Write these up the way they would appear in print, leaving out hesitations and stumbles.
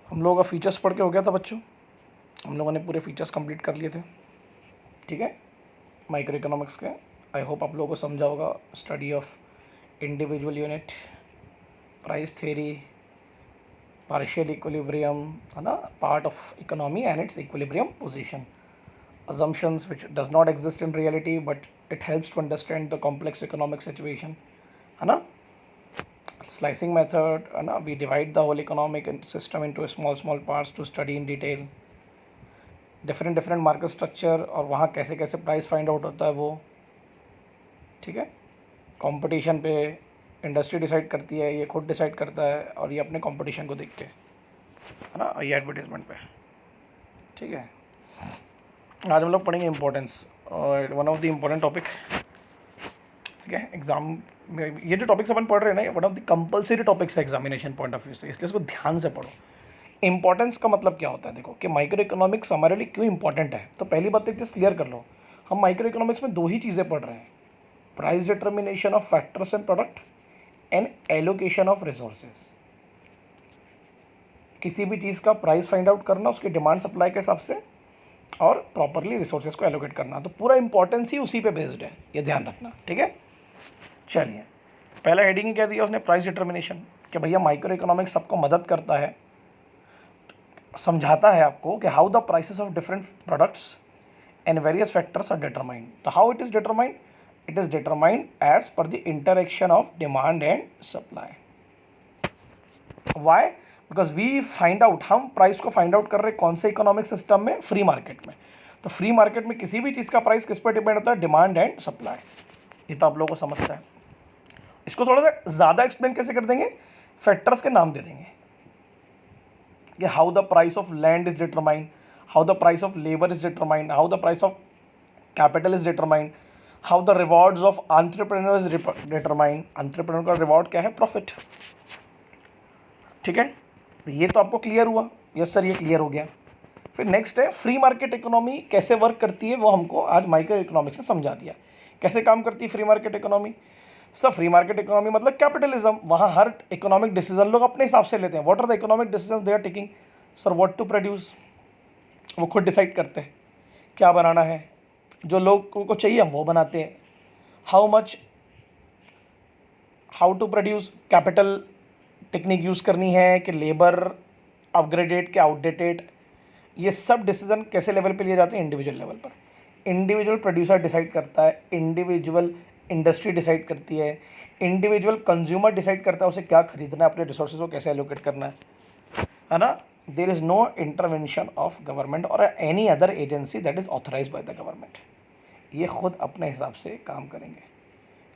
हम लोगों का फीचर्स पढ़ के हो गया था बच्चों, हम लोगों ने पूरे फीचर्स कंप्लीट कर लिए थे, ठीक है, माइक्रो इकोनॉमिक्स के। आई होप आप लोगों को समझा होगा study of individual unit, price theory, partial equilibrium, है ना, part of economy and it's equilibrium position, assumptions which does not exist in reality but it helps to understand the complex economic situation, है ना, slicing method, है ना, we divide the whole economic system into small parts to study in detail, different market structure और वहाँ कैसे कैसे price find out होता है वो, ठीक है, कंपटीशन पे इंडस्ट्री डिसाइड करती है, ये खुद डिसाइड करता है और ये अपने कंपटीशन को देख के, है ना, ये एडवर्टीजमेंट पे, ठीक है। आज हम लोग पढ़ेंगे इंपॉर्टेंस और one of the important topic, ठीक है, एग्जाम में ये जो टॉपिक्स अपन पढ़ रहे हैं ना, one of the compulsory topics है एग्जामिनेशन पॉइंट ऑफ व्यू से, इसलिए इसको ध्यान से पढ़ो। इंपॉर्टेंस का मतलब क्या होता है, देखो कि माइक्रो इकोनॉमिक्स हमारे लिए क्यों इंपॉर्टेंट है। तो पहली बात तो एक चीज़ क्लियर कर लो, हम माइक्रो इकोनॉमिक्स में दो ही चीज़ें पढ़ रहे हैं, price determination of factors and product and allocation of resources. किसी भी चीज़ का प्राइस फाइंड आउट करना उसके डिमांड सप्लाई के हिसाब से और प्रॉपरली रिसोर्सेज को एलोकेट करना, तो पूरा इंपॉर्टेंस ही उसी पे बेस्ड है, ये ध्यान रखना, ठीक है। चलिए, पहला हेडिंग ही क्या दिया उसने, प्राइस डिटर्मिनेशन, कि भैया माइक्रो इकोनॉमिक्स सबको मदद करता है, समझाता है आपको कि how the prices of different products and various factors are determined. तो how it is determined, it is determined as per the interaction of demand and supply. Why, because we find out, हम price को find out कर रहे हैं कौन से economic system में, free market में। तो फ्री मार्केट में किसी भी चीज़ का प्राइस किस पर डिपेंड होता है, डिमांड एंड सप्लाई। ये तो आप लोगों को समझता है। इसको थोड़ा सा ज़्यादा एक्सप्लेन कैसे कर देंगे, फैक्टर्स के नाम दे देंगे कि how the price of land is determined, how the price of labour is determined, how the price of capital is determined, how the rewards of entrepreneur is determined. Entrepreneur का reward क्या है, profit, ठीक है। तो ये तो आपको clear हुआ, यस सर ये क्लियर हो गया। फिर नेक्स्ट है फ्री मार्केट इकोनॉमी कैसे वर्क करती है, वो हमको आज माइक्रो इकोनॉमिक्स ने समझा दिया। कैसे काम करती है free market economy, sir free market economy मतलब कैपिटलिज्म, वहाँ हर इकोनॉमिक डिसीजन लोग अपने हिसाब से लेते हैं। What are the economic decision they are taking, sir what to produce, वो खुद डिसाइड करते हैं क्या बनाना है, जो लोगों को चाहिए हम वो बनाते हैं। How much, how to produce, capital technique use करनी है कि लेबर अपग्रेडेड के आउटडेटेड, ये सब डिसीजन कैसे लेवल पे लिए जाते हैं, इंडिविजुअल लेवल पर। इंडिविजुअल प्रोड्यूसर डिसाइड करता है, इंडिविजुअल इंडस्ट्री डिसाइड करती है, इंडिविजुअल कंज्यूमर डिसाइड करता है उसे क्या खरीदना है, अपने रिसोर्सेज को कैसे एलोकेट करना है ना। There is no intervention of government और any other agency that is authorise by the government. ये खुद अपने हिसाब से काम करेंगे।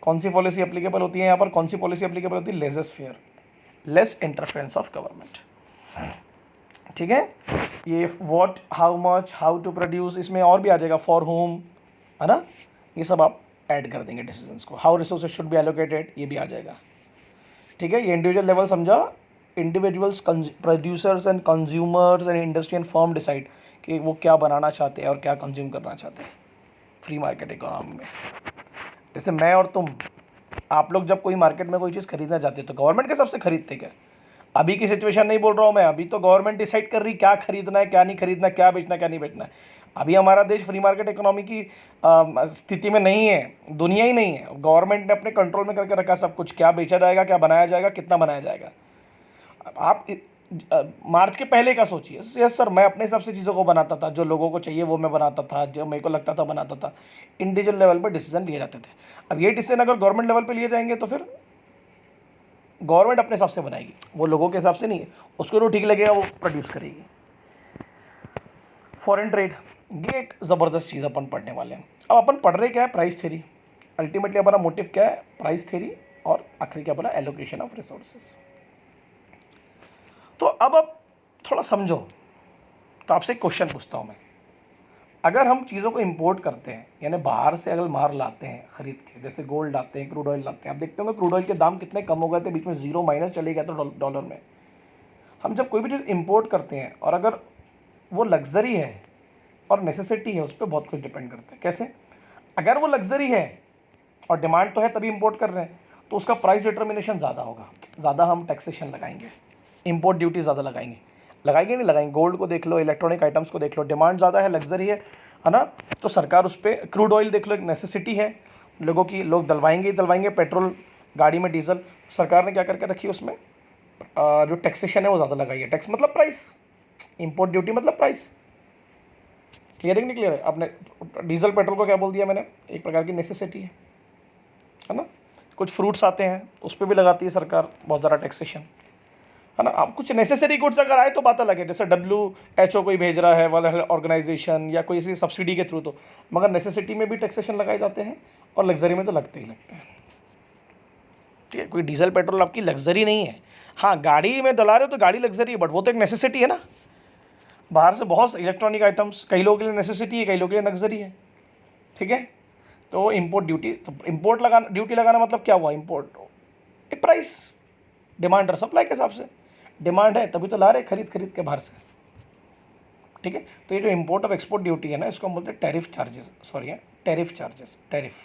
कौन सी पॉलिसी एप्लीकेबल होती है यहाँ पर, कौन सी पॉलिसी एप्लीकेबल होती है, laissez faire, less interference of government, ठीक है। ये व्हाट, हाउ मच, हाउ टू प्रोड्यूस, इसमें और भी आ जाएगा, फॉर होम, है ना, ये सब आप ऐड कर देंगे डिसीजंस को। How resources should be allocated, ये भी आ जाएगा, ठीक है। ये इंडिविजुअल लेवल समझा, individuals producers and consumers and industry and firm decide कि वो क्या बनाना चाहते हैं और क्या कंज्यूम करना चाहते हैं फ्री मार्केट इकोनॉमी में। जैसे मैं और तुम, आप लोग जब कोई मार्केट में कोई चीज़ खरीदना चाहते हैं तो गवर्नमेंट के हिसाब से खरीदते क्या, अभी की सिचुएशन नहीं बोल रहा हूँ मैं, अभी तो गवर्नमेंट डिसाइड कर रही क्या खरीदना है क्या नहीं खरीदना, क्या बेचना क्या नहीं बेचना है। अभी हमारा देश फ्री मार्केट इकोनॉमी की स्थिति में नहीं है, दुनिया ही नहीं है। गवर्नमेंट ने अपने कंट्रोल में करके रखा सब कुछ, क्या बेचा जाएगा, क्या बनाया जाएगा, कितना बनाया जाएगा। आप मार्च के पहले का सोचिए, यस सर मैं अपने हिसाब से चीज़ों को बनाता था, जो लोगों को चाहिए वो मैं बनाता था, जो मेरे को लगता था बनाता था। इंडिविजुअल लेवल पर डिसीजन लिए जाते थे। अब ये डिसीजन अगर गवर्नमेंट लेवल पे लिए जाएंगे तो फिर गवर्नमेंट अपने हिसाब से बनाएगी, वो लोगों के हिसाब से नहीं है, उसको जो ठीक लगेगा वो प्रोड्यूस करेगी। फॉरेन ट्रेड, ये एक ज़बरदस्त चीज़ अपन पढ़ने वाले हैं। अब अपन पढ़ रहे क्या है, प्राइस थ्योरी। अल्टीमेटली हमारा मोटिव क्या है, प्राइस थ्योरी, और आखिरी क्या बना, एलोकेशन ऑफ रिसोर्सेज। तो अब आप थोड़ा समझो, तो आपसे एक क्वेश्चन पूछता हूँ मैं, अगर हम चीज़ों को इंपोर्ट करते हैं, यानी बाहर से अगर माल लाते हैं खरीद के, जैसे गोल्ड लाते हैं, क्रूड ऑयल लाते हैं, आप देखते होंगे क्रूड ऑयल के दाम कितने कम हो गए थे, बीच में जीरो माइनस चले गया था डॉलर में। हम जब कोई भी चीज़ इंपोर्ट करते हैं और अगर वो लग्जरी है और नेसेसिटी है, उस पर बहुत कुछ डिपेंड करता है। कैसे, अगर वो लग्जरी है और डिमांड तो है तभी इंपोर्ट कर रहे हैं, तो उसका प्राइस डिटर्मिनेशन ज़्यादा होगा, ज़्यादा हम टैक्सेशन लगाएंगे, इंपोर्ट ड्यूटी ज़्यादा लगाएंगे। लगाएंगे नहीं लगाएंगे? गोल्ड को देख लो, इलेक्ट्रॉनिक आइटम्स को देख लो, डिमांड ज़्यादा है, लग्जरी है ना, तो सरकार उस पर, क्रूड ऑयल देख लो, एक नेसेसिटी है लोगों की, लोग डलवाएंगे ही डलवाएंगे पेट्रोल गाड़ी में, डीजल। सरकार ने क्या करके रखी है उसमें, जो टैक्सेशन है वो ज़्यादा लगाई है। टैक्स मतलब प्राइस, इंपोर्ट ड्यूटी मतलब प्राइस। क्लियर है कि नहीं क्लियर है? आपने डीजल पेट्रोल को क्या बोल दिया मैंने, एक प्रकार की नेसेसिटी है ना। कुछ फ्रूट्स आते हैं उस पर भी लगाती है सरकार बहुत ज़्यादा टैक्सेशन, है ना। अब कुछ नेसेसरी गुड्स अगर आए तो बात अलग है, जैसे WHO कोई भेज रहा है, वर्ल्ड हेल्थ ऑर्गेनाइजेशन, या कोई इसी सब्सिडी के थ्रू, तो मगर नेसेसिटी में भी टैक्सेशन लगाए जाते हैं और लग्जरी में तो लगते ही लगते हैं। ठीक है, कोई डीजल पेट्रोल आपकी लग्जरी नहीं है। हाँ, गाड़ी में डला रहे हो तो गाड़ी लग्जरी है, बट वो तो एक नेसेसिटी है ना। बाहर से बहुत इलेक्ट्रॉनिक आइटम्स कई लोगों के लिए नेसेसिटी है, कई लोगों के लिए लग्जरी है। ठीक है, तो इम्पोर्ट ड्यूटी, तो इम्पोर्ट लगाना, ड्यूटी लगाना मतलब क्या हुआ, इम्पोर्ट एक प्राइस, डिमांड और सप्लाई के हिसाब से। डिमांड है तभी तो ला रहे खरीद खरीद के बाहर से। ठीक है, तो ये जो इम्पोर्ट और एक्सपोर्ट ड्यूटी है ना, इसको हम बोलते हैं टैरिफ चार्जेस, सॉरी है टैरिफ चार्जेस, टैरिफ,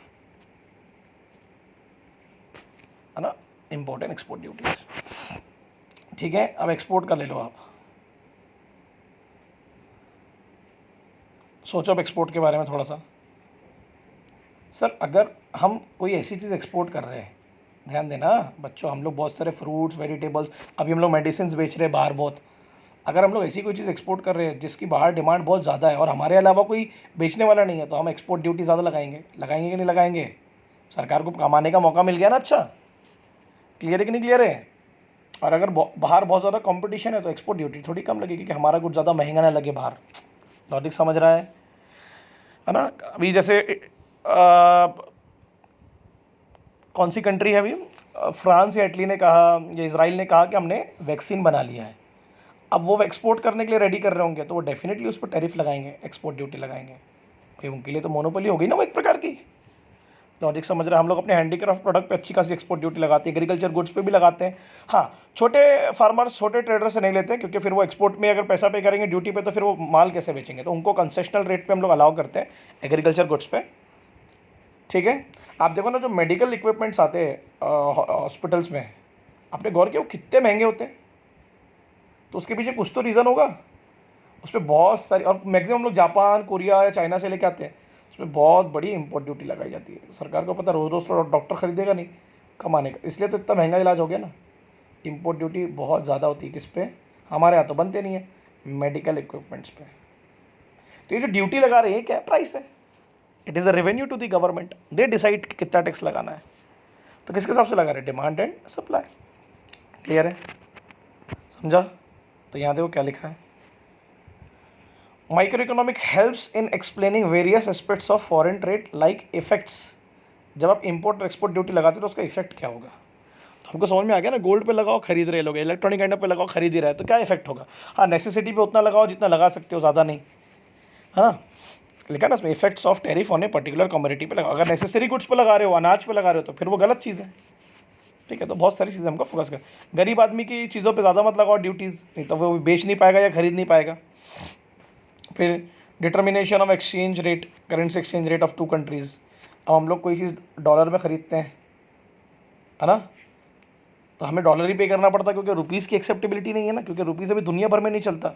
है ना, इम्पोर्ट एंड एक्सपोर्ट ड्यूटीज। ठीक है, अब एक्सपोर्ट का ले लो आप, सोचो अब एक्सपोर्ट के बारे में थोड़ा सा। सर अगर हम कोई ऐसी चीज़ एक्सपोर्ट कर रहे हैं, ध्यान देना बच्चों, हम लोग बहुत सारे फ्रूट्स, वेजिटेबल्स, अभी हम लोग मेडिसिन बेच रहे हैं बाहर बहुत, अगर हम लोग ऐसी कोई चीज़ एक्सपोर्ट कर रहे हैं जिसकी बाहर डिमांड बहुत ज़्यादा है और हमारे अलावा कोई बेचने वाला नहीं है, तो हम एक्सपोर्ट ड्यूटी ज़्यादा लगाएंगे, लगाएंगे कि नहीं लगाएंगे? सरकार को कमाने का मौका मिल गया ना। अच्छा, क्लियर है कि नहीं क्लियर है? और अगर बाहर बहुत ज़्यादा कंपटीशन है तो एक्सपोर्ट ड्यूटी थोड़ी कम लगेगी कि हमारा कुछ ज़्यादा महंगा ना लगे बाहर। लॉजिक समझ रहा है ना? अभी जैसे कौन सी कंट्री है अभी, फ्रांस या इटली ने कहा या इसराइल ने कहा कि हमने वैक्सीन बना लिया है, अब वो एक्सपोर्ट करने के लिए रेडी कर रहे होंगे, तो वो डेफिनेटली उस पर टैरिफ लगाएंगे, एक्सपोर्ट ड्यूटी लगाएंगे भाई, उनके लिए तो मोनोपोली हो गई ना वो एक प्रकार की। लॉजिक समझ रहे हैं? हम लोग अपने हैंडीक्राफ्ट प्रोडक्ट पे अच्छी खासी एक्सपोर्ट ड्यूटी लगाते हैं, एग्रीकल्चर गुड्स पे भी लगाते हैं। हाँ, छोटे फार्मर्स, छोटे ट्रेडर से नहीं लेते हैं, क्योंकि फिर वो एक्सपोर्ट में अगर पैसा पे करेंगे ड्यूटी पे, तो फिर वो माल कैसे बेचेंगे, तो उनको कंसेशनल रेट पे हम लोग अलाउ करते हैं एग्रीकल्चर गुड्स पे। ठीक है, आप देखो ना जो मेडिकल इक्विपमेंट्स आते हैं हॉस्पिटल्स में, आपने गौर किया वो कितने महंगे होते हैं, तो उसके पीछे कुछ तो रीज़न होगा। उस पर बहुत सारी, और मैक्सिमम लोग जापान, कोरिया या चाइना से लेके आते हैं, उस पर बहुत बड़ी इम्पोर्ट ड्यूटी लगाई जाती है। सरकार को पता रोज़ रोज़ तो डॉक्टर खरीदेगा नहीं कमाने का, इसलिए तो इतना महंगा इलाज हो गया ना। इम्पोर्ट ड्यूटी बहुत ज़्यादा होती है किस पे, हमारे यहाँ तो बनते नहीं है, मेडिकल इक्विपमेंट्स पे। तो ये जो ड्यूटी लगा रहे हैं क्या प्राइस है, it is a revenue to the government, they decide कितना टैक्स लगाना है। तो किसके हिसाब से लगा रहे हैं, डिमांड एंड सप्लाई। क्लियर है, समझा? तो यहाँ देखो क्या लिखा है, micro economic helps in explaining various aspects of foreign trade like effects. जब आप इंपोर्ट और एक्सपोर्ट ड्यूटी लगाते हो तो उसका इफेक्ट क्या होगा, तो हमको समझ में आ गया ना। गोल्ड पे लगाओ खरीद रहे लोग, इलेक्ट्रॉनिक आइटम पे लगाओ खरीद ही रहा है, तो क्या इफेक्ट होगा? हाँ, नेसेसिटी पे उतना लगाओ जितना लगा सकते हो, ज़्यादा नहीं, है ना। लिखा ना उसमें, effects of tariff on a particular commodity पे लगाओ। अगर नेसेसरी गुड्स पे लगा रहे हो, अनाज पे लगा रहे हो, तो फिर वो गलत चीज़ है। ठीक है, तो बहुत सारी चीज़ें हमको फोकस कर, गरीब आदमी की चीज़ों पे ज़्यादा मत लगाओ ड्यूटीज़, नहीं तो वो बेच नहीं पाएगा या खरीद नहीं पाएगा। फिर determination of exchange rate, currency exchange rate of to countries. अब हम लोग कोई चीज़ डॉलर में ख़रीदते हैं, है ना, तो हमें डॉलर ही पे करना पड़ता है, क्योंकि रुपीज़ की एक्सेप्टेबिलिटी नहीं है ना, क्योंकि रुपीज़ अभी दुनिया भर में नहीं चलता।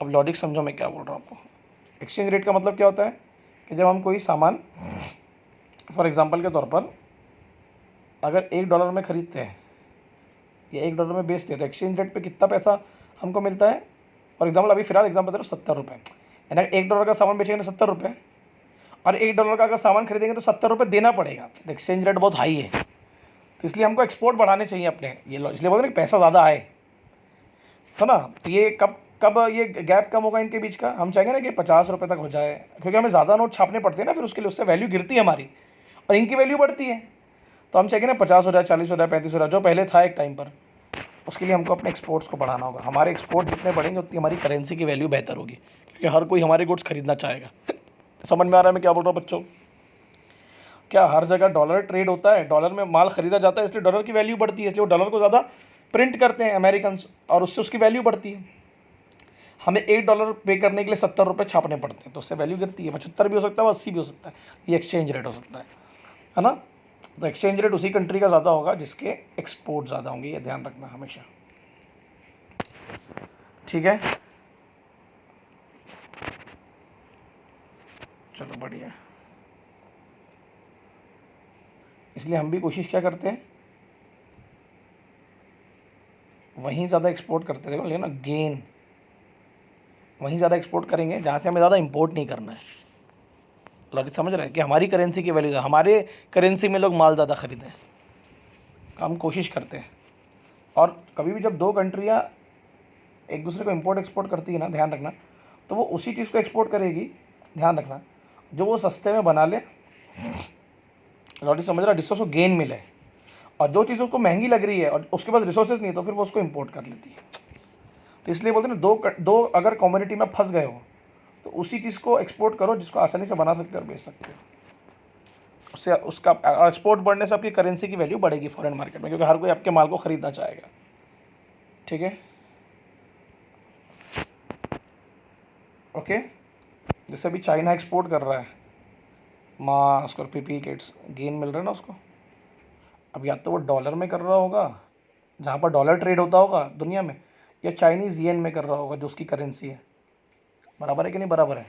अब लॉजिक समझो मैं क्या बोल रहा हूँ आपको। एक्सचेंज रेट का मतलब क्या होता है कि जब हम कोई सामान, फॉर एग्जांपल के तौर पर, अगर $1 में ख़रीदते हैं या $1 में बेचते हैं, तो एक्सचेंज रेट पे कितना पैसा हमको मिलता है। फॉर एग्जांपल अभी फिलहाल एग्जांपल बता रहा हूँ, ₹70, यानी $1 का सामान बेचेंगे तो ₹70, और $1 का अगर सामान खरीदेंगे तो ₹70 देना पड़ेगा। तो एक्सचेंज रेट बहुत हाई है, तो इसलिए हमको एक्सपोर्ट बढ़ाने चाहिए अपने, ये इसलिए बोलते हैं कि पैसा ज़्यादा आए, है ना। तो ये कब कब ये गैप कम होगा इनके बीच का, हम चाहेंगे ना कि ₹50 तक हो जाए, क्योंकि हमें ज़्यादा नोट छापने पड़ते हैं ना, फिर उसके लिए उससे वैल्यू गिरती है हमारी, और इनकी वैल्यू बढ़ती है। तो हम चाहेंगे ना 50 हो जाए, 40 हो जाए, 35 हो जाए, जो पहले था एक टाइम पर। उसके लिए हमको अपने एक्सपोर्ट्स को बढ़ाना होगा। हमारे एक्सपोर्ट जितने बढ़ेंगे उतनी हमारी करेंसी की वैल्यू बेहतर होगी, क्योंकि हर कोई हमारे गुड्स खरीदना चाहेगा। समझ में आ रहा है मैं क्या बोल रहा हूँ बच्चों? क्या हर जगह डॉलर ट्रेड होता है, डॉलर में माल खरीदा जाता है, इसलिए डॉलर की वैल्यू बढ़ती है, इसलिए वो डॉलर को ज़्यादा प्रिंट करते हैं अमेरिकन, और उससे उसकी वैल्यू बढ़ती है। हमें $1 पे करने के लिए ₹70 छापने पड़ते हैं, तो उससे वैल्यू गिरती है। 75 भी हो सकता है, 80 भी हो सकता है, ये एक्सचेंज रेट हो सकता है ना। तो एक्सचेंज रेट उसी कंट्री का ज़्यादा होगा जिसके एक्सपोर्ट ज़्यादा होंगे, ये ध्यान रखना हमेशा। ठीक है, चलो बढ़िया। इसलिए हम भी कोशिश क्या करते हैं, वहीं ज़्यादा एक्सपोर्ट करते थे, लेकिन ना गेन वहीं ज़्यादा एक्सपोर्ट करेंगे जहाँ से हमें ज़्यादा इंपोर्ट नहीं करना है। लॉजिक समझ रहे हैं कि हमारी करेंसी की वैल्यू, हमारे करेंसी में लोग माल ज़्यादा खरीदें, हम कोशिश करते हैं। और कभी भी जब दो कंट्रियाँ एक दूसरे को इंपोर्ट एक्सपोर्ट करती है ना, ध्यान रखना, तो वो उसी चीज़ को एक्सपोर्ट करेगी, ध्यान रखना, जो वो सस्ते में बना ले, लॉजिक समझ रहा है, जिससे उसको गेन मिले। और जो चीज़ उसको महंगी लग रही है और उसके पास रिसोर्सेज नहीं है, तो फिर वो उसको इंपोर्ट कर लेती है। तो इसलिए बोलते हैं ना, दो अगर कम्युनिटी में फंस गए हो तो उसी चीज़ को एक्सपोर्ट करो जिसको आसानी से बना सकते हो और बेच सकते हो। उससे उसका एक्सपोर्ट बढ़ने से आपकी करेंसी की वैल्यू बढ़ेगी फॉरेन मार्केट में, क्योंकि हर कोई आपके माल को ख़रीदना चाहेगा। ठीक है, ओके। जैसे अभी चाइना एक्सपोर्ट कर रहा है मास्क और पीपी किट्स, गेन मिल रहा है ना उसको। अब या तो वो डॉलर में कर रहा होगा, जहाँ पर डॉलर ट्रेड होता होगा दुनिया में, या चाइनीज़ येन में कर रहा होगा जो उसकी करेंसी है। बराबर है कि नहीं बराबर है?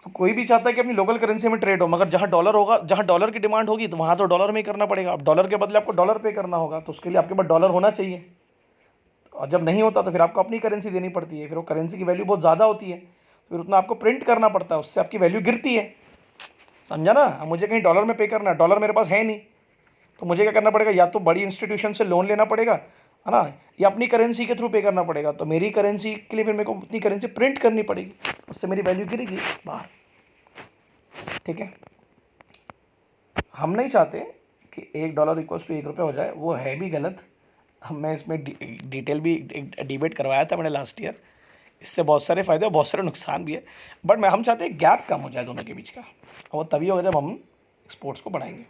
तो कोई भी चाहता है कि अपनी लोकल करेंसी में ट्रेड हो, मगर जहाँ डॉलर होगा, जहाँ डॉलर की डिमांड होगी, तो वहाँ तो डॉलर में ही करना पड़ेगा। अब डॉलर के बदले आपको डॉलर पे करना होगा, तो उसके लिए आपके पास डॉलर होना चाहिए। और जब नहीं होता तो फिर आपको अपनी करेंसी देनी पड़ती है, फिर वो करेंसी की वैल्यू बहुत ज़्यादा होती है, फिर उतना आपको प्रिंट करना पड़ता है, उससे आपकी वैल्यू गिरती है। समझा ना? अब मुझे कहीं डॉलर में पे करना है, डॉलर मेरे पास है नहीं, तो मुझे क्या करना पड़ेगा, या तो बड़ी इंस्टीट्यूशन से लोन लेना पड़ेगा, है ना, या अपनी करेंसी के थ्रू पे करना पड़ेगा। तो मेरी करेंसी के लिए फिर मेरे को अपनी करेंसी प्रिंट करनी पड़ेगी, उससे मेरी वैल्यू गिरेगी बाहर। ठीक है, हम नहीं चाहते कि $1 इक्वल्स टू ₹1 हो जाए, वो है भी गलत। मैं इसमें डिटेल भी एक डिबेट करवाया था मैंने लास्ट ईयर। इससे बहुत सारे फ़ायदे और बहुत सारे नुकसान भी है, बट हम चाहते हैं गैप कम हो जाए दोनों के बीच का, और वो तभी होगा जब हम एक्सपोर्ट्स को बढ़ाएंगे।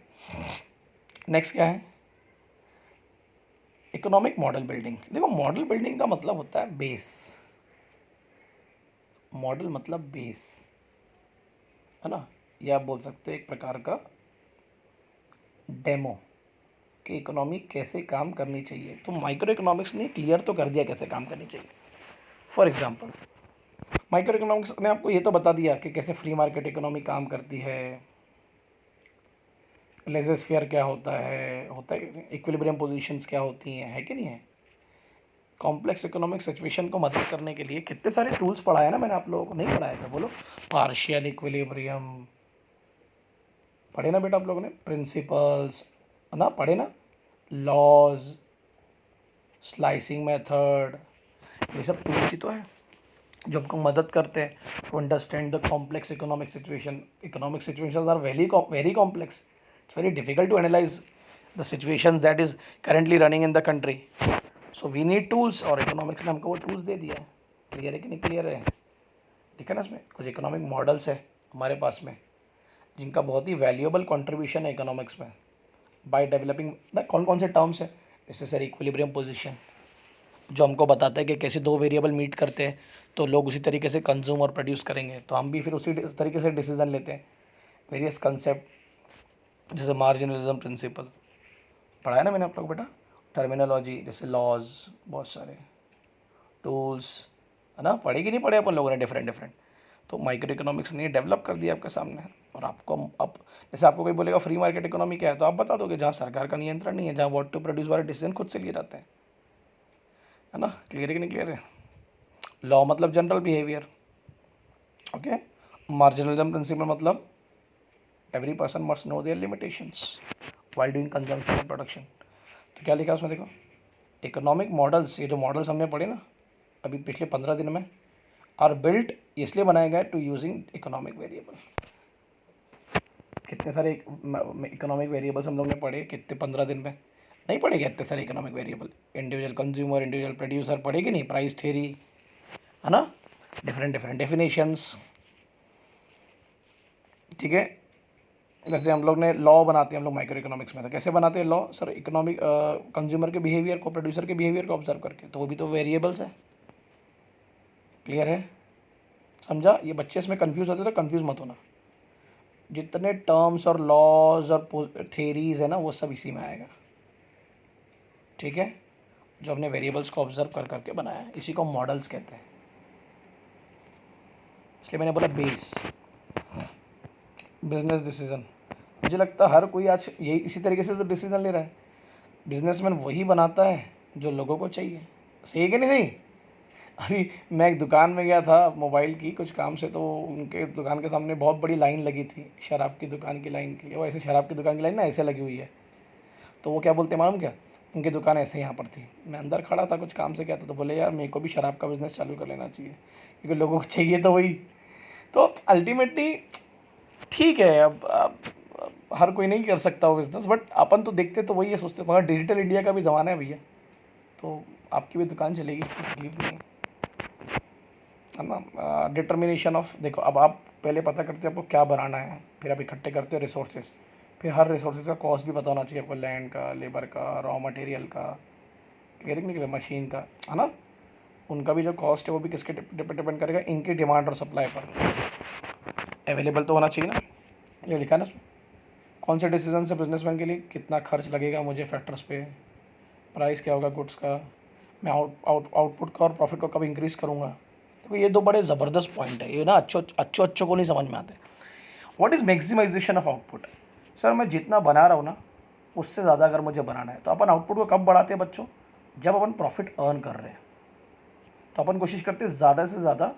नेक्स्ट क्या है? Economic model building. देखो, मॉडल बिल्डिंग का मतलब होता है बेस। मॉडल मतलब बेस, है ना, या आप बोल सकते हैं एक प्रकार का डेमो कि इकोनॉमी कैसे काम करनी चाहिए। तो माइक्रो इकोनॉमिक्स ने क्लियर तो कर दिया कैसे काम करनी चाहिए। फॉर एग्जांपल, माइक्रो इकोनॉमिक्स ने आपको ये तो बता दिया कि कैसे फ्री मार्केट इकोनॉमी काम करती है, लेज़र-फेयर क्या होता है, इक्विलिब्रियम पोजीशंस क्या होती हैं, है कि नहीं है। कॉम्प्लेक्स इकोनॉमिक सिचुएशन को मदद करने के लिए कितने सारे टूल्स पढ़ाए ना मैंने, आप लोगों को नहीं पढ़ाया था? बोलो। पार्शियल इक्विलिब्रियम पढ़े ना बेटा आप लोगों ने, प्रिंसिपल्स ना पढ़े ना, लॉज, स्लाइसिंग मेथड, ये सब टूल्स ही तो है जो हमको मदद करते हैं to understand the complex economic situation. Economic situations are very complex, it's very difficult to analyse the situation that is currently running in the country. So we need tools, और इकोनॉमिक्स ने हमको वो टूल्स दे दिया है। Clear है कि नहीं clear है? ठीक है ना। इसमें कुछ इकोनॉमिक मॉडल्स है हमारे पास में जिनका बहुत ही वैल्यूएबल कंट्रीब्यूशन है इकोनॉमिक्स में, बाय डेवलपिंग ना कौन कौन से टर्म्स है, नेसेसरी इक्विलिब्रियम पोजीशन, जो हमको बताता है कि कैसे दो वेरिएबल मीट करते हैं तो लोग उसी तरीके से कंज्यूम और प्रोड्यूस करेंगे, तो हम भी फिर उसी तरीके से डिसीजन लेते हैं। वेरियस कंसेप्ट जैसे मार्जिनलिज्म प्रिंसिपल पढ़ाया ना मैंने आप लोग बेटा, टर्मिनोलॉजी जैसे लॉज, बहुत सारे टूल्स, है ना, पढ़े कि नहीं पढ़े अपन लोगों ने, डिफरेंट डिफरेंट। तो माइक्रो इकोनॉमिक्स ने डेवलप कर दिया आपके सामने। और आपको अब जैसे आपको कोई बोलेगा फ्री मार्केट इकोनॉमी क्या है, तो आप बता दोगे जहाँ सरकार का नियंत्रण नहीं है, जहाँ व्हाट टू प्रोड्यूस वाले डिसीजन खुद से लिए जाते हैं, है ना। क्लियर है कि नहीं क्लियर है? लॉ मतलब जनरल बिहेवियर, ओके। मार्जिनलिज्म प्रिंसिपल मतलब every person must know there limitations while doing consumption और प्रोडक्शन। तो क्या लिखा उसमें देखो, इकोनॉमिक मॉडल्स, ये जो मॉडल्स हमने पढ़े ना अभी पिछले 15 दिन में, आर बिल्ट इसलिए बनाए गए टू यूजिंग इकोनॉमिक वेरिएबल। कितने सारे इकोनॉमिक वेरिएबल्स हम लोग ने पढ़े कितने 15 दिन में? नहीं पढ़े क्या इतने सारे economic variable? Individual consumer, individual producer पढ़े कि नहीं, प्राइस थ्योरी, है ना, डिफरेंट डिफरेंट डेफिनेशंस। ठीक है, जैसे हम लोग ने लॉ बनाते हैं हम लोग माइक्रो इकोनॉमिक्स में, तो कैसे बनाते हैं लॉ सर? इकोनॉमिक कंज्यूमर के बिहेवियर को, प्रोड्यूसर के बिहेवियर को ऑब्जर्व करके, तो वो भी तो वेरिएबल्स है। क्लियर है? समझा? ये बच्चे इसमें कंफ्यूज होते तो कंफ्यूज मत होना, जितने टर्म्स और लॉज और थेरीज है ना वो सब इसी में आएगा। ठीक है, जो हमने वेरिएबल्स को ऑब्जर्व कर करके बनाया है, इसी को मॉडल्स कहते हैं। इसलिए मैंने बोला बेस बिजनेस डिसीजन। मुझे लगता है हर कोई आज यही इसी तरीके से तो डिसीजन ले रहा है। बिजनेसमैन वही बनाता है जो लोगों को चाहिए। सही है कि नहीं सही? अभी मैं एक दुकान में गया था मोबाइल की कुछ काम से, तो उनके दुकान के सामने बहुत बड़ी लाइन लगी थी शराब की दुकान की लाइन की। वो ऐसे शराब की दुकान की लाइन ना ऐसे लगी हुई है। तो वो क्या बोलते हैं मालूम क्या? उनकी दुकान ऐसे यहाँ पर थी। मैं अंदर खड़ा था कुछ काम से गया था, तो बोले यार मेरे को भी शराब का बिज़नेस चालू कर लेना चाहिए क्योंकि लोगों को चाहिए तो वही। तो अल्टीमेटली ठीक है, अब हर कोई नहीं कर सकता वो बिज़नेस, बट अपन तो देखते तो वही है, सोचते मगर डिजिटल इंडिया का भी ज़माना है भैया, तो आपकी भी दुकान चलेगी, तकलीफ नहीं है ना। डिटर्मिनेशन ऑफ, देखो अब आप पहले पता करते हो आपको क्या बनाना है, फिर आप इकट्ठे करते हो रिसोर्सेज, फिर हर रिसोर्सेज का कॉस्ट भी पता होना चाहिए आपको, लैंड का, लेबर का, रॉ मटेरियल का, क्लियर निकले, मशीन का, है ना। उनका भी जो कॉस्ट है वो भी किसके डिपेंड करेगा, इनकी डिमांड और सप्लाई पर। अवेलेबल तो होना चाहिए ना, ये लिखा है ना उसमें। कौन से डिसीजन से बिजनेसमैन के लिए कितना खर्च लगेगा मुझे फैक्टर्स पे, प्राइस क्या होगा गुड्स का, मैं आउटपुट का और प्रॉफिट को कब इंक्रीज़ करूँगा। तो ये दो बड़े ज़बरदस्त पॉइंट है, ये ना अच्छों को नहीं समझ में आते। What is maximisation of output? Sir मैं जितना बना रहा हूँ ना उससे ज़्यादा अगर मुझे बनाना है, तो अपन आउटपुट को कब बढ़ाते हैं बच्चों? जब अपन प्रॉफिट अर्न कर रहे हैं, तो अपन कोशिश करते हैं ज़्यादा से ज़्यादा।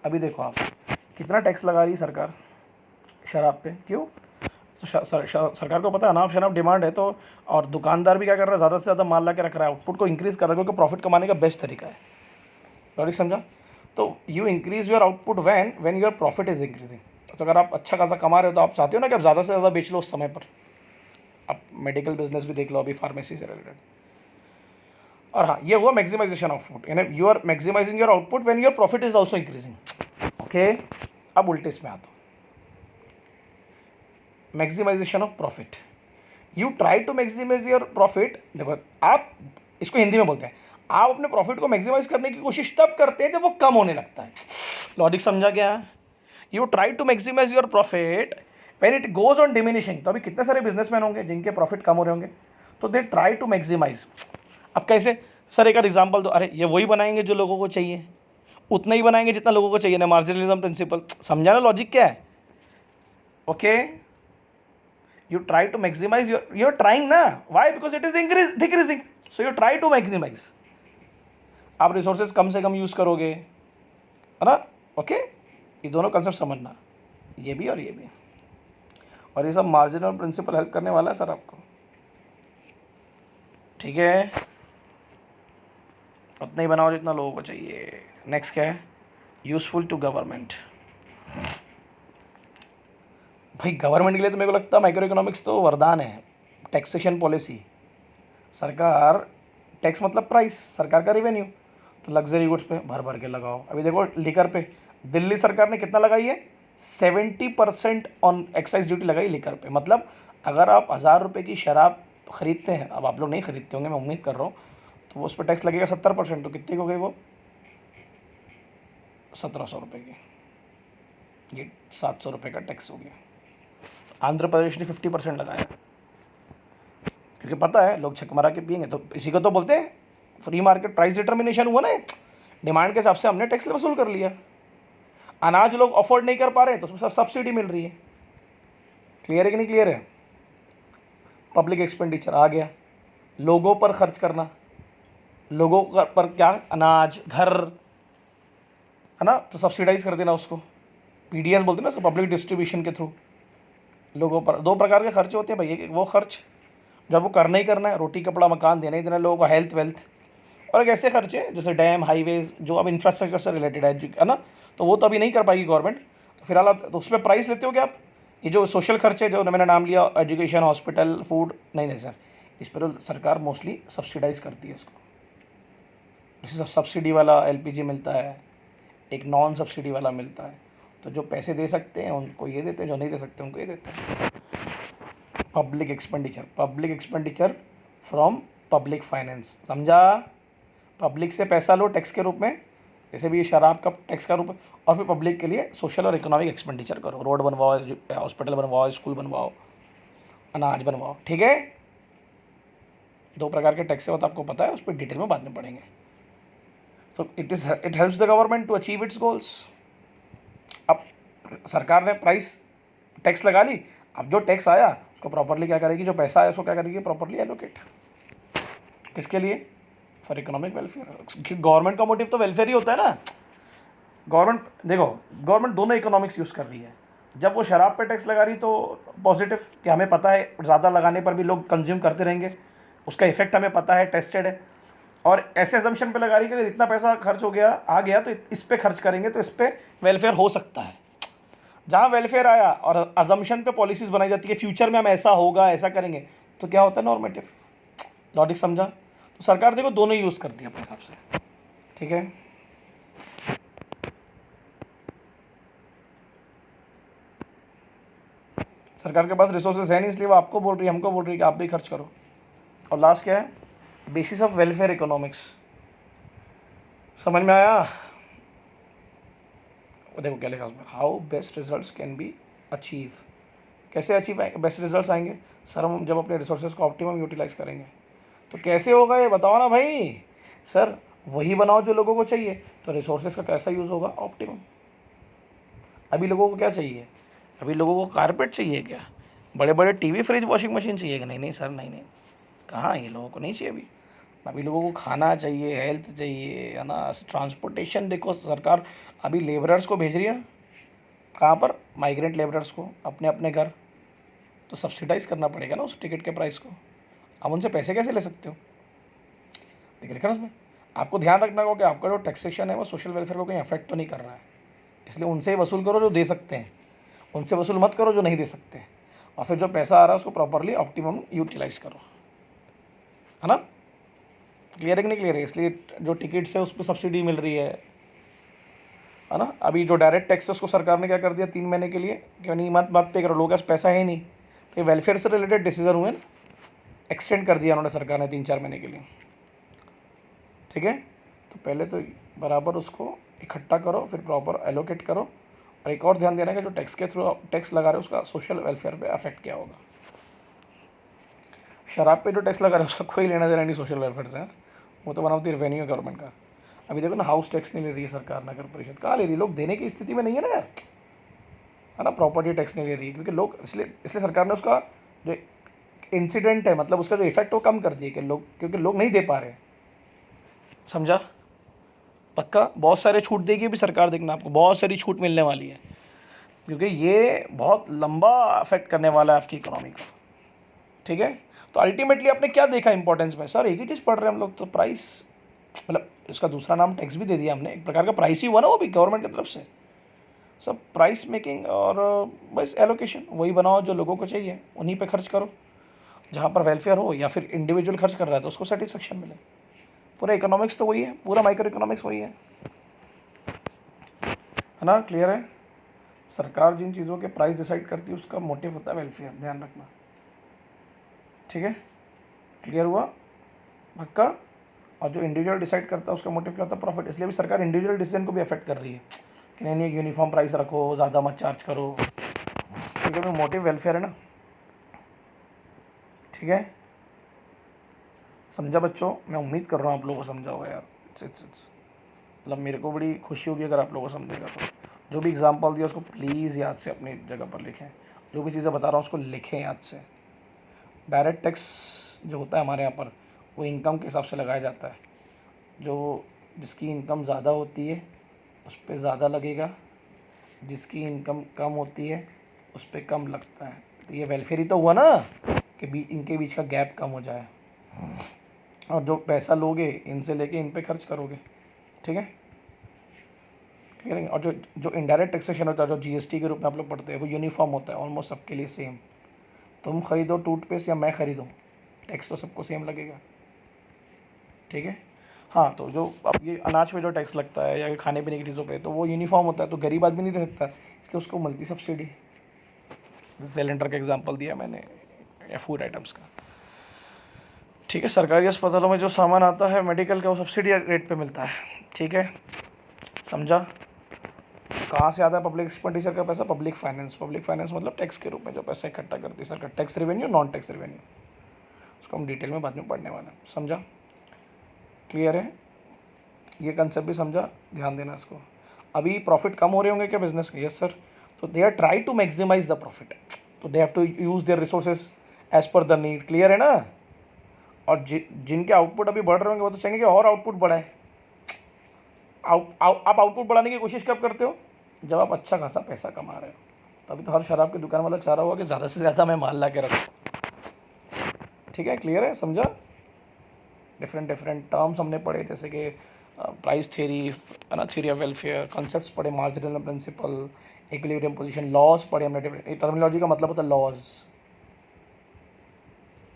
अभी देखो आप कितना टैक्स लगा रही है सरकार शराब पे, क्यों? तो सरकार को पता है अनाप शनाप डिमांड है, तो और दुकानदार भी क्या कर रहा है, ज़्यादा से ज़्यादा माल ला के रख रहा है, आउटपुट को इंक्रीज़ कर रहा है, क्योंकि प्रॉफिट कमाने का बेस्ट तरीका है। लॉजिक समझा? तो you increase your output when your profit is increasing. तो अगर आप अच्छा खासा कमा रहे हो तो आप चाहते हो ना कि आप ज़्यादा से ज़्यादा बेच लो उस समय पर। आप मेडिकल बिजनेस भी देख लो, अभी फार्मेसी से रिलेटेड। और हाँ, ये हुआ मैक्सिमाइजेशन ऑफ आउटपुट, यानी you are maximising your output when your profit is also increasing. Okay, अब उल्टे इसमें आता हूँ, maximisation of profit. You try to maximise your profit. देखो आप इसको हिंदी में बोलते हैं, आप अपने प्रॉफिट को मैक्सिमाइज करने की कोशिश तब करते हैं जब वो कम होने लगता है। लॉजिक समझा क्या? You try to maximise your profit when it goes on diminishing. तो अभी कितने सारे बिजनेसमैन होंगे जिनके प्रॉफिट कम हो रहे होंगे, तो दे ट्राई टू मैक्सिमाइज। अब कैसे? सर एक एग्जांपल दो। अरे ये वही बनाएंगे जो लोगों को चाहिए, उतना ही बनाएंगे जितना लोगों को चाहिए ना, मार्जिनलिज्म प्रिंसिपल। समझा ना लॉजिक क्या है? Okay, you try to maximize you're trying ना, why? because it is decreasing, so you try to maximize। आप रिसोर्सेज कम से कम यूज़ करोगे, है ना। ओके, ये दोनों कंसेप्ट समझना, ये भी और ये भी। और ये सब मार्जिनल प्रिंसिपल हेल्प करने वाला है सर आपको, ठीक है। उतना ही बनाओ जितना लोगों को चाहिए। नेक्स्ट क्या है? Useful to government. भाई गवर्नमेंट के लिए तो मेरे को लगता है माइक्रो इकोनॉमिक्स तो वरदान है। टैक्सेशन पॉलिसी, सरकार, टैक्स मतलब प्राइस, सरकार का रेवेन्यू, तो लग्जरी गुड्स पे भर भर के लगाओ। अभी देखो लिकर पे दिल्ली सरकार ने कितना लगाई है, 70% ऑन एक्साइज ड्यूटी लगाई लिकर पे। मतलब अगर आप 1000 रुपये की शराब ख़रीदते हैं, अब आप लोग नहीं खरीदते होंगे, मैं उम्मीद कर रहा हूँ, तो उस पर टैक्स लगेगा 70%। तो कितने की हो गई वो? 1700 रुपये की। ये 700 रुपये का टैक्स हो गया। आंध्र प्रदेश ने 50% लगाया, क्योंकि पता है लोग छक मरा के पियेंगे। तो इसी को तो बोलते हैं फ्री मार्केट प्राइस डिटर्मिनेशन हुआ ना, डिमांड के हिसाब से हमने टैक्स वसूल कर लिया। अनाज लोग अफोर्ड नहीं कर पा रहे हैं तो उसमें सब्सिडी मिल रही है। क्लियर है कि नहीं क्लियर है? पब्लिक एक्सपेंडिचर आ गया, लोगों पर खर्च करना, लोगों पर क्या, अनाज, घर, है ना, तो सब्सिडाइज कर देना उसको, पीडीएस बोलते हैं ना उसको, पब्लिक डिस्ट्रीब्यूशन के थ्रू लोगों पर। दो प्रकार के खर्चे होते हैं भाई, एक वो खर्च जब वो करना ही करना है, रोटी कपड़ा मकान देना ही देना लोगों को, हेल्थ वेल्थ, और एक ऐसे खर्चे जैसे डैम, हाईवेज, जो अब इंफ्रास्ट्रक्चर से रिलेटेड है ना, तो वो तो अभी नहीं कर पाएगी गवर्नमेंट। तो फिलहाल आप तो उस पर प्राइस लेते हो क्या आप? ये जो सोशल खर्चे जो मैंने नाम लिया, एजुकेशन, हॉस्पिटल, फूड, नहीं सर, इस पर सरकार मोस्टली सब्सिडाइज करती है इसको। जैसे सब्सिडी वाला एलपीजी मिलता है, एक नॉन सब्सिडी वाला मिलता है। तो जो पैसे दे सकते हैं उनको ये देते हैं, जो नहीं दे सकते उनको ये देते हैं। Public expenditure from public finance, समझा? पब्लिक से पैसा लो टैक्स के रूप में, जैसे भी ये शराब का टैक्स का रूप है, और फिर पब्लिक के लिए सोशल और इकोनॉमिक एक्सपेंडिचर करो, रोड बनवाओ, हॉस्पिटल बनवाओ, स्कूल बनवाओ, अनाज बनवाओ, ठीक है। दो प्रकार के टैक्स है वो तो आपको पता है, उस पर डिटेल में बाद में पढ़ेंगे। So it helps the government to achieve its goals. अब सरकार ने प्राइस टैक्स लगा ली, अब जो टैक्स आया उसको प्रॉपरली क्या करेगी, जो पैसा आया उसको क्या करेगी, प्रॉपरली एलोकेट। किसके लिए? For economic welfare. गवर्नमेंट का मोटिव तो वेलफेयर ही होता है ना। गवर्नमेंट देखो, गवर्नमेंट दोनों इकोनॉमिक्स यूज़ कर रही है। जब वो शराब पे टैक्स लगा रही तो पॉजिटिव, कि हमें पता है ज़्यादा लगाने पर भी लोग कंज्यूम करते रहेंगे, उसका इफेक्ट हमें पता है, टेस्टेड है। और ऐसे अजम्पशन पे लगा रही है कि अगर इतना पैसा खर्च हो गया आ गया तो इस पे खर्च करेंगे तो इस पे वेलफेयर हो सकता है। जहाँ वेलफेयर आया और अजम्पशन पे पॉलिसीज़ बनाई जाती है, फ्यूचर में हम ऐसा होगा ऐसा करेंगे, तो क्या होता है, नॉर्मेटिव। लॉजिक समझा? तो सरकार देखो दोनों ही यूज़ करती है अपने हिसाब से। ठीक है, सरकार के पास रिसोर्सेज है नहीं, इसलिए वो आपको बोल रही है, हमको बोल रही है कि आप भी खर्च करो। और लास्ट क्या है? Basis of welfare economics. समझ में आया? देखो क्या लिखा उसमें, how best results can be achieve. कैसे अचीव बेस्ट रिजल्ट्स आएंगे? सर हम जब अपने रिसोर्सेज को ऑप्टिमम यूटिलाइज करेंगे। तो कैसे होगा ये बताओ ना भाई। सर वही बनाओ जो लोगों को चाहिए, तो रिसोर्सेज का कैसा यूज़ होगा? ऑप्टिमम। अभी लोगों को क्या चाहिए? अभी लोगों को कारपेट चाहिए क्या? बड़े बड़े टीवी, फ्रिज, वॉशिंग मशीन चाहिए क्या? नहीं नहीं सर, नहीं नहीं, कहाँ, ये लोगों को नहीं चाहिए अभी। अभी लोगों को खाना चाहिए, हेल्थ चाहिए, है ना, ट्रांसपोर्टेशन। देखो सरकार अभी लेबरर्स को भेज रही है कहाँ पर? माइग्रेंट लेबरर्स को अपने अपने घर। तो सब्सिडाइज करना पड़ेगा ना उस टिकट के प्राइस को। आप उनसे पैसे कैसे ले सकते हो? देखिए लिखा ना उसमें, आपको ध्यान रखना होगा कि आपका जो टैक्सेशन है वो सोशल वेलफेयर को कहीं अफेक्ट तो नहीं कर रहा है, इसलिए उनसे ही वसूल करो जो दे सकते हैं, उनसे वसूल मत करो जो नहीं दे सकते। और फिर जो पैसा आ रहा है उसको प्रॉपरली ऑप्टिमम यूटिलाइज करो, है ना। क्लियर है कि नहीं क्लियर है? इसलिए जो टिकट्स है उस पर सब्सिडी मिल रही है ना। अभी जो डायरेक्ट टैक्स है उसको सरकार ने क्या कर दिया 3 महीने के लिए, क्यों नहीं, मत पे करो, लोगों के पास पैसा है ही नहीं। तो ये वेलफेयर से रिलेटेड डिसीजन हुए ना, एक्सटेंड कर दिया उन्होंने सरकार ने 3-4 महीने के लिए। ठीक है, तो पहले तो बराबर उसको इकट्ठा करो, फिर प्रॉपर एलोकेट करो। और एक और ध्यान देना कि जो टैक्स के थ्रू टैक्स लगा रहे हो उसका सोशल वेलफेयर पे अफेक्ट क्या होगा। शराब पे जो टैक्स लगा रहे हो उसका कोई लेना देना नहीं सोशल वेलफेयर से, वो तो बनाती रेवेन्यू गवर्नमेंट का। अभी देखो ना, हाउस टैक्स नहीं ले रही है सरकार, नगर परिषद कहाँ ले रही है, लोग देने की स्थिति में नहीं है ना यार, है ना। प्रॉपर्टी टैक्स नहीं ले रही है क्योंकि लोग, इसलिए सरकार ने उसका जो इंसिडेंट है, मतलब उसका जो इफेक्ट वो कम कर दिया कि लोग, क्योंकि लोग नहीं दे पा रहे। समझा? पक्का बहुत सारे छूट देगी अभी सरकार, देखना आपको बहुत सारी छूट मिलने वाली है, क्योंकि ये बहुत लंबा अफेक्ट करने वाला है आपकी इकोनॉमी को। ठीक है, तो अल्टीमेटली आपने क्या देखा इंपॉर्टेंस में? सर एक ही चीज़ पढ़ रहे हैं हम लोग, तो प्राइस, मतलब इसका दूसरा नाम टैक्स भी दे दिया हमने, एक प्रकार का प्राइस ही हुआ ना वो भी गवर्नमेंट की तरफ से। सब प्राइस मेकिंग और बस एलोकेशन वही बनाओ जो लोगों को चाहिए, उन्हीं पे खर्च करो। जहाँ पर वेलफेयर हो या फिर इंडिविजुअल खर्च कर रहा है तो उसको सेटिस्फेक्शन मिले। पूरा इकोनॉमिक्स तो वही है, पूरा माइक्रो इकोनॉमिक्स वही है ना। क्लियर है? सरकार जिन चीज़ों के प्राइस डिसाइड करती है उसका मोटिव होता है वेलफेयर, ध्यान रखना। ठीक है, क्लियर हुआ? पक्का? और जो इंडिविजुअल डिसाइड करता है उसका मोटिव क्या होता है? प्रॉफिट। इसलिए भी सरकार इंडिविजुअल डिसीजन को भी अफेक्ट कर रही है कि नहीं नहीं, यूनिफॉर्म प्राइस रखो, ज़्यादा मत चार्ज करो, क्योंकि मोटिव वेलफेयर है ना। ठीक है, समझा बच्चों? मैं उम्मीद कर रहा हूँ आप लोगों को समझा होगा यार। मतलब मेरे को बड़ी खुशी होगी अगर आप लोगों को समझेगा। तो जो भी एग्जांपल दिया उसको प्लीज़ याद से अपनी जगह पर लिखें, जो भी चीज़ें बता रहा हूँ उसको लिखें याद से। डायरेक्ट टैक्स जो होता है हमारे यहाँ पर वो इनकम के हिसाब से लगाया जाता है, जो जिसकी इनकम ज़्यादा होती है उस पर ज़्यादा लगेगा, जिसकी इनकम कम होती है उस पर कम लगता है। तो ये वेलफेयर ही तो हुआ ना, कि इनके बीच का गैप कम हो जाए, और जो पैसा लोगे इनसे लेके इन पे खर्च करोगे। ठीक है, क्लियर है? और जो इनडायरेक्ट टैक्सेशन होता है, जो जीएसटी के रूप में आप लोग पढ़ते हैं, वो यूनिफॉर्म होता है ऑलमोस्ट सबके लिए सेम। तुम खरीदो टूथपेस्ट या मैं खरीदूँ, टैक्स तो सबको सेम लगेगा। ठीक है, हाँ, तो जो अब ये अनाज पे जो टैक्स लगता है या खाने पीने की चीज़ों पे, तो वो यूनिफॉर्म होता है, तो गरीब आदमी नहीं दे सकता, इसलिए उसको मिलती सब्सिडी। सिलेंडर का एग्जांपल दिया मैंने या फूड आइटम्स का। ठीक है, सरकारी अस्पतालों में जो सामान आता है मेडिकल का वो सब्सिडी रेट पे मिलता है। ठीक है, समझा? कहाँ से आता है पब्लिक एक्सपेंडिचर का पैसा? Public finance. पब्लिक फाइनेंस मतलब टैक्स के रूप में जो पैसा इकट्ठा करती है सरकार, tax revenue, non tax revenue. उसको हम डिटेल में बाद में पढ़ने वाले हैं, समझा? क्लियर है? ये कंसेप्ट भी समझा, ध्यान देना इसको। अभी प्रॉफिट कम हो रहे होंगे क्या बिजनेस के? Yes sir. तो they are try to maximise the profit, तो they have to use their resources as per the need. Clear है ना? और जिनके आउटपुट अभी बढ़ रहे होंगे वो तो चाहेंगे कि और आउटपुट बढ़ाए। आप आउटपुट बढ़ाने की कोशिश कब करते हो? जब आप अच्छा खासा पैसा कमा रहे हो। तभी तो हर शराब की दुकान वाला चाह रहा होगा कि ज़्यादा से ज़्यादा मैं माल ला के रखूँ। ठीक है, क्लियर है, समझा? डिफरेंट डिफरेंट टर्म्स हमने पढ़े, जैसे कि प्राइस थ्योरी है ना, थ्योरी ऑफ वेलफेयर, कॉन्सेप्ट्स पढ़े, marginal principle, equilibrium position, laws पढ़े हमने। टर्मिनोलॉजी का मतलब होता है laws,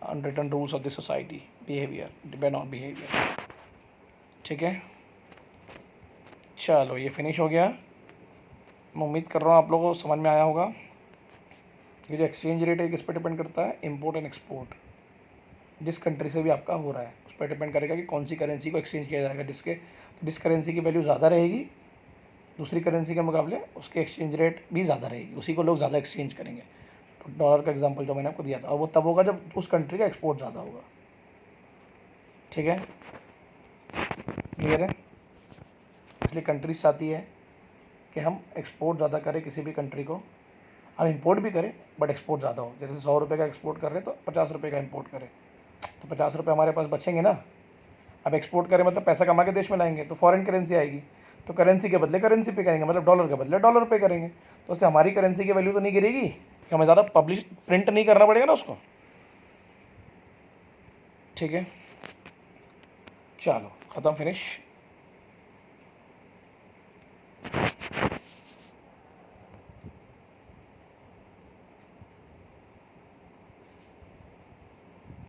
unwritten rules of the society, behaviour, depend on behaviour. ठीक है, चलो ये फिनिश हो गया। मैं उम्मीद कर रहा हूँ आप लोगों को समझ में आया होगा। ये जो एक्सचेंज रेट है किस पर डिपेंड करता है? इम्पोर्ट एंड एक्सपोर्ट, जिस कंट्री से भी आपका हो रहा है उस पर डिपेंड करेगा कि कौन सी करेंसी को एक्सचेंज किया जाएगा। जिस करेंसी की वैल्यू ज़्यादा रहेगी दूसरी करेंसी के मुकाबले, उसके एक्सचेंज रेट भी ज़्यादा रहेगी, उसी को लोग ज़्यादा एक्सचेंज करेंगे। तो डॉलर का एग्जांपल जो मैंने आपको दिया था, और वो तब होगा जब उस कंट्री का एक्सपोर्ट ज़्यादा होगा। ठीक है, क्लियर है? इसलिए कंट्रीज चाहती है कि हम एक्सपोर्ट ज़्यादा करें किसी भी कंट्री को, हम इंपोर्ट भी करें बट एक्सपोर्ट ज़्यादा हो। जैसे 100 रुपये का एक्सपोर्ट कर रहे हैं तो 50 रुपये का इंपोर्ट करें, तो 50 रुपये हमारे पास बचेंगे ना। अब एक्सपोर्ट करें मतलब पैसा कमा के देश में लाएंगे, तो फॉरेन करेंसी आएगी, तो करेंसी के बदले करेंसी पे करेंगे, मतलब डॉलर के बदले डॉलर पे करेंगे। तो उससे हमारी करेंसी की वैल्यू तो नहीं गिरेगी, कि हमें ज़्यादा प्रिंट नहीं करना पड़ेगा ना उसको। ठीक है, चलो ख़त्म, फिनिश।